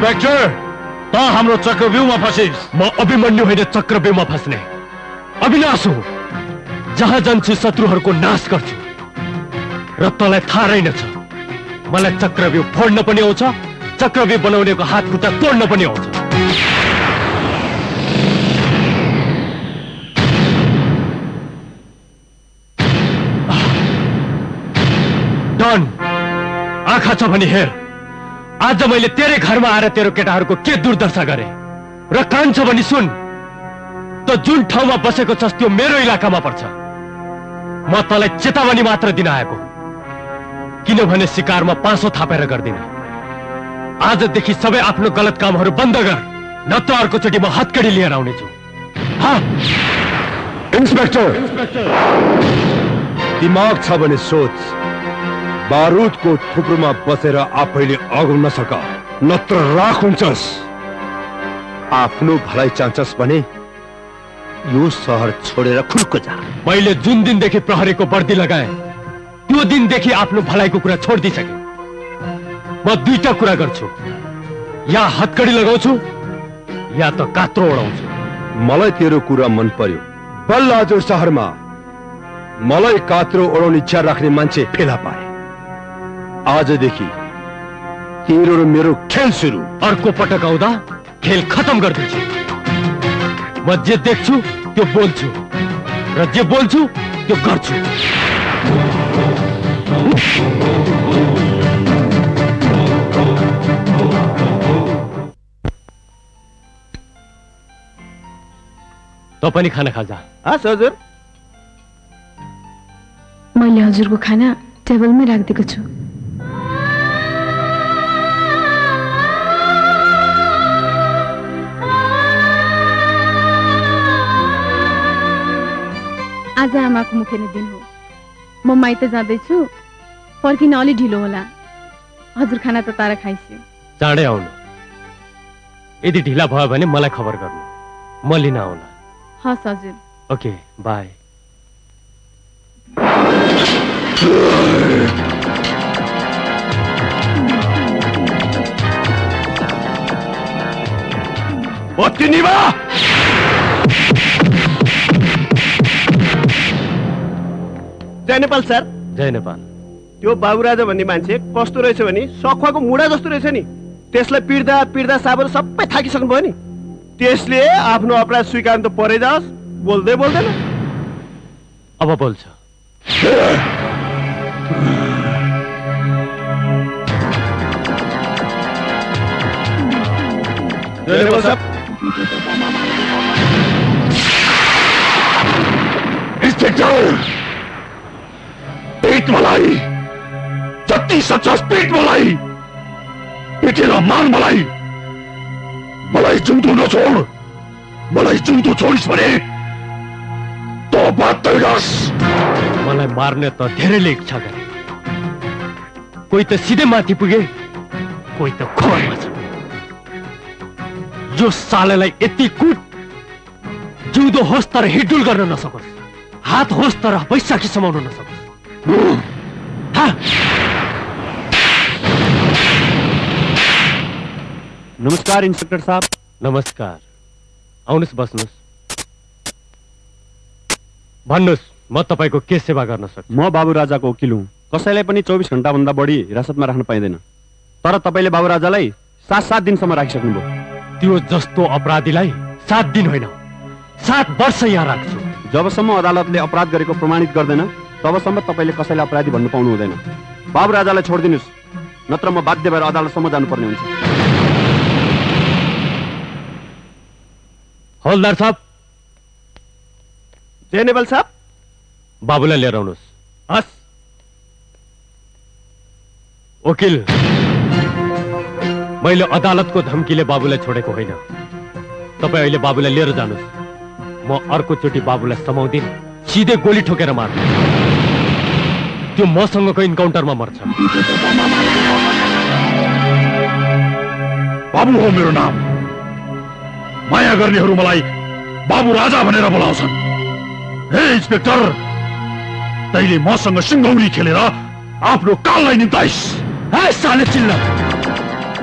Inspector, त हाम्रो चक्रव्यूहमा फसिस। म अभिमन्यु होइन चक्रव्यूहमा फस्ने, अविनाश हुँ। जहाँ जान्छु शत्रुहरूको नाश गर्छु र तँलाई थाहा रहेनछ, मलाई चक्रव्यूह फोड्न पनि आउँछ, चक्रव्यूह बनाउनेको हात खुट्टा तोड्न पनि आउँछ। डन, आँखा छ भने हेर, आज मैले तेरै घरमा आएर तेरो केटाहरूको के दुर्दशा गरे, र कान छ भने सुन, त जुन ठाउँमा बसेको छस् त्यो मेरो इलाकामा पर्छ। म तँलाई चेतावनी मात्र दिन आएको, किनभने शिकारमा पासो थापेर गर्दिन। आजदेखि सबै आफ्नो गलत कामहरू बन्द गर, नत्र अर्कोचोटि म हत्कडी लिएर आउनेछु। इन्स्पेक्टर, दिमाग छ भने सोच। बारुदको थुप्रोमा बसेर आफैले अगाउन सक, नत्र राख हुन्छस्। आफ्नो भलाइ चाहन्छस् भने यो शहर छोडेर खुर्को जा। मैले जुन दिनदेखि प्रहरीको वर्दी लगाए त्यो दिनदेखि आफ्नो भलाइको कुरा छोडिदिसके। म दुईटा कुरा गर्छु, या हत्कडी लगाउँछु या त कात्रो उडाउँछु। मलाई तेरो कुरा मन पर्यो। बल्ल आज शहरमा मलाई कात्रो उडाउने इच्छा राख्ने मान्छे फेला पाए। आजदेखि तेरो र मेरो खेल सुरु। अर्को पटक आउँदा खेल खत्म गरिदिन्छु। म जे देख्छु त्यो बोल्छु, र जे बोल्छु त्यो गर्छु। त पनि खाना खाजा। हजुर। मैले हजुरको खाना टेबलमै राखिदिएको छु। आज आमाको मुखेनी दिन हो। म माइत जाँदैछु, फर्किन अलि ढिलो होला। हजुर खाना त तारा खाइस्यो। चाँडै आउनु, यदि ढिला भयो भने मलाई खबर गर्नु, म लिन आउला। हस् हजुर। Okay, bye. जय नेपाल सर। जय नेपाल। त्यो बाबुराजा भन्ने मान्छे कस्तो रहेछ भने सखुवाको मुढा जस्तो रहेछ नि। त्यसलाई पिड्दा पिड्दा साबर सबै थाकिसक्नु भयो नि। त्यसले आफ्नो अपराध स्वीकार त परे जाओस्, बोल्दै बोल्दैन। अब बोल्छ। जय नेपाल साहब। इंस्पेक्टर, पेट मलाई, जति सक्छस् पेट मलाई, पिटेर मार मलाई। मलाई जुन्तो नछोड, मलाई जुन्तो छोडिस् भने त बात तैरस। मलाई मार्ने त धेरैले इच्छा गरे, कोही त सिधै माथि पुगे, कोही त खोरमा छ। यो सालेलाई यति कुट, जिउँदो होस् तर हिडुल गर्न नसकोस्, हात होस् तर बैशाखी समाउन नसकोस्। नमस्कार इन्स्पेक्टर साहब। नमस्कार, आउनुहोस् बस्नुहोस्। भन्नुहोस्, म तपाईँको के सेवा गर्न सक्छु? म बाबुराजाको वकिल हुँ। कसैलाई पनि 24 घण्टा भन्दा बढी हिरासतमा राख्न पाइँदैन। तर तपाईँले बाबुराजालाई 7 दिनसम्म राखिसक्नुभयो। त्यो जस्तो अपराधीलाई 7 दिन होइन 7 वर्ष यहाँ राख्छु। जबसम्म अदालतले अपराध गरेको प्रमाणित गर्दैन तबसम्म तपाईँले कसैलाई अपराधी भन्नु पाउनु हुँदैन। बाबुराजालाई छोडिदिनुहोस्, नत्र म बाध्य भएर अदालतसम्म जानुपर्ने हुन्छ। हवलदार साहब। जय नेपाल साहब। बाबुलाई लिएर आउनुहोस्। हस्। वकिल, मैले अदालतको धम्कीले बाबुलाई छोडेको होइन। तपाईँ अहिले बाबुलाई लिएर जानुहोस्। म अर्कोचोटि बाबुलाई समाउँदिन, सिधै गोली ठोकेर मार्नु। त्यो मसँगको इन्काउन्टरमा मर्छ। बाबु हो मेरो नाम। माया गर्नेहरू मलाई बाबु राजा भनेर बोलाउँछन्। हे इन्स्पेक्टर, तैले मसँग सिंगौली खेलेर आफ्नो काललाई निम्ताइस्। हे साले चिल्ला,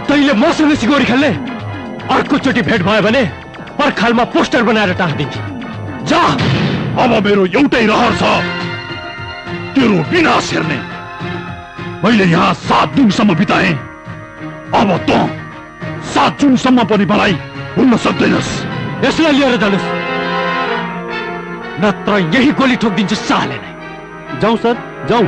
तैँले मसँग सिगोरी खेल्ने अर्कोचोटि भेट भयो भने पर्खालमा पोस्टर बनाएर टाँगिदिन्छु। जा। अब मेरो एउटै रहर छ, तेरो विनाश हेर्ने। मैले यहाँ 7 दिनसम्म बिताएँ, अब त 7 जुनसम्म पनि मलाई भुल्न सक्दैनस्। यसलाई लिएर जानुहोस्, नत्र यही गोली ठोकिदिन्छु साले नै। जाउँ सर, जाउँ।